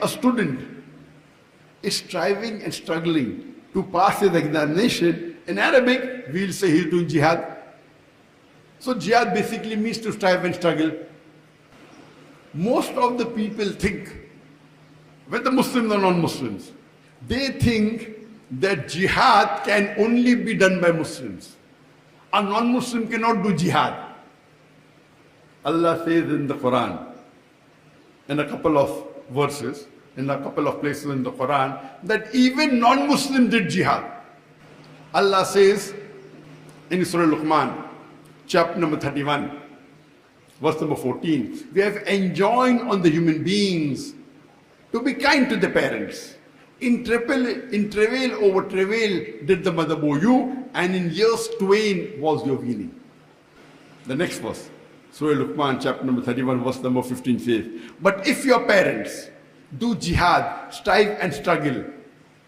a student is striving and struggling to pass his examination, in Arabic, we'll say he's doing jihad. So jihad basically means to strive and struggle. Most of the people think, whether Muslims or non-Muslims, they think that jihad can only be done by Muslims. A non-Muslim cannot do jihad. Allah says in the Quran, in a couple of verses, in a couple of places in the Quran, that even non-Muslims did jihad. Allah says in Surah Luqman, chapter number 31, verse number 14, we have enjoined on the human beings to be kind to the parents. In travail over travail did the mother bore you, and in years twain was your weaning. The next verse, Surah Luqman, chapter number 31, verse number 15 says, but if your parents do jihad, strive and struggle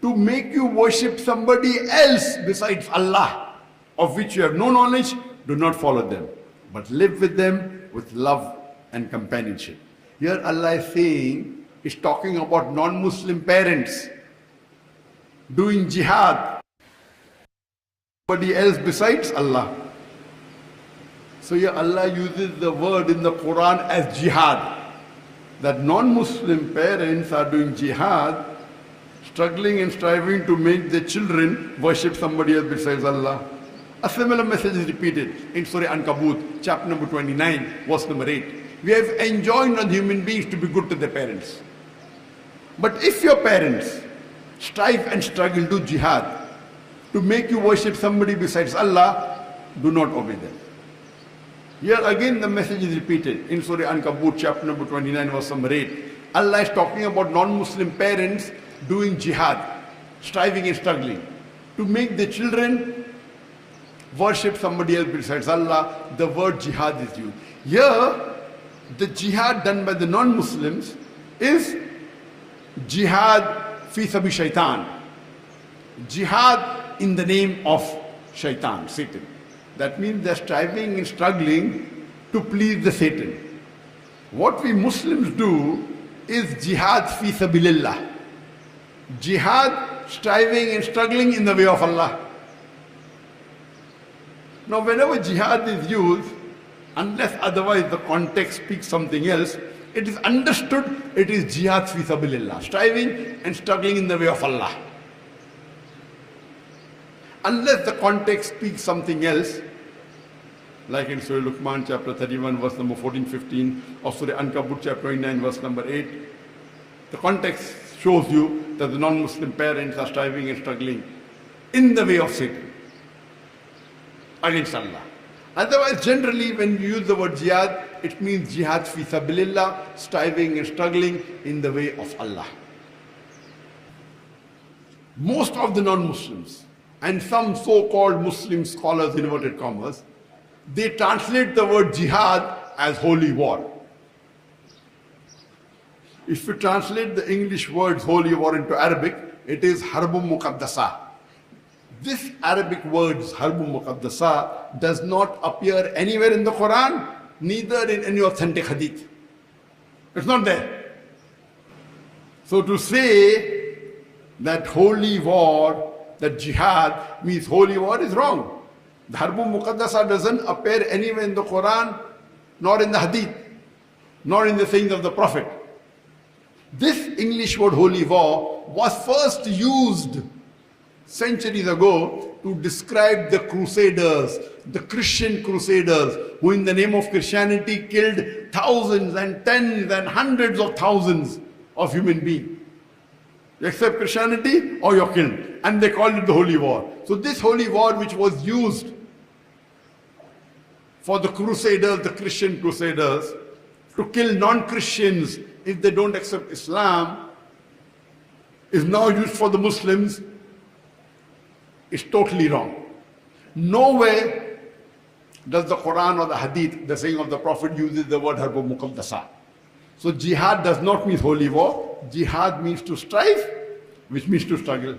to make you worship somebody else besides Allah, of which you have no knowledge, do not follow them, but live with them with love and companionship. Here Allah is saying, is talking about non-Muslim parents doing jihad, somebody else besides Allah. So here Allah uses the word in the Quran as jihad, that non-Muslim parents are doing jihad, struggling and striving to make their children worship somebody else besides Allah. A similar message is repeated in Surah Ankabut, chapter number 29, verse number 8. We have enjoined on human beings to be good to their parents. But if your parents strive and struggle, do jihad, to make you worship somebody besides Allah, do not obey them. Here again the message is repeated in Surah Ankabut, chapter number 29, verse number 8. Allah is talking about non-Muslim parents doing jihad, striving and struggling, to make their children worship somebody else besides Allah. The word jihad is used. Here, the jihad done by the non-Muslims is jihad fi sabi shaitan. Jihad in the name of shaitan, Satan. That means they're striving and struggling to please the Satan. What we Muslims do is jihad fi sabilillah. Jihad, striving and struggling in the way of Allah. Now whenever jihad is used, unless otherwise the context speaks something else, it is understood it is jihad fi sabilillah, striving and struggling in the way of Allah. Unless the context speaks something else, like in Surah Luqman chapter 31 verse number 14-15, or Surah Ankabut chapter 29 verse number 8, the context shows you that the non-Muslim parents are striving and struggling in the way of Satan, against Allah. Otherwise, generally when you use the word jihad, it means jihad fi sabilillah, striving and struggling in the way of Allah. Most of the non-Muslims and some so-called Muslim scholars, inverted commas, they translate the word jihad as holy war. If you translate the English words holy war into Arabic, it is harbun muqaddasa. This Arabic words harbun muqaddasa does not appear anywhere in the Quran, neither in any authentic hadith. It's not there. So to say that holy war, that jihad means holy war, is wrong. The harbun muqaddasa doesn't appear anywhere in the Quran, nor in the hadith, nor in the sayings of the Prophet. This English word holy war was first used centuries ago to describe the crusaders, the Christian crusaders, who in the name of Christianity killed thousands and tens and hundreds of thousands of human beings. You accept Christianity or you're killed. And they called it the holy war. So this holy war, which was used for the crusaders, the Christian crusaders, to kill non-Christians if they don't accept Islam, is now used for the Muslims, is totally wrong. Nowhere does the Quran or the Hadith, the saying of the Prophet, uses the word harbun muqaddasa. So jihad does not mean holy war. Jihad means to strive, which means to struggle.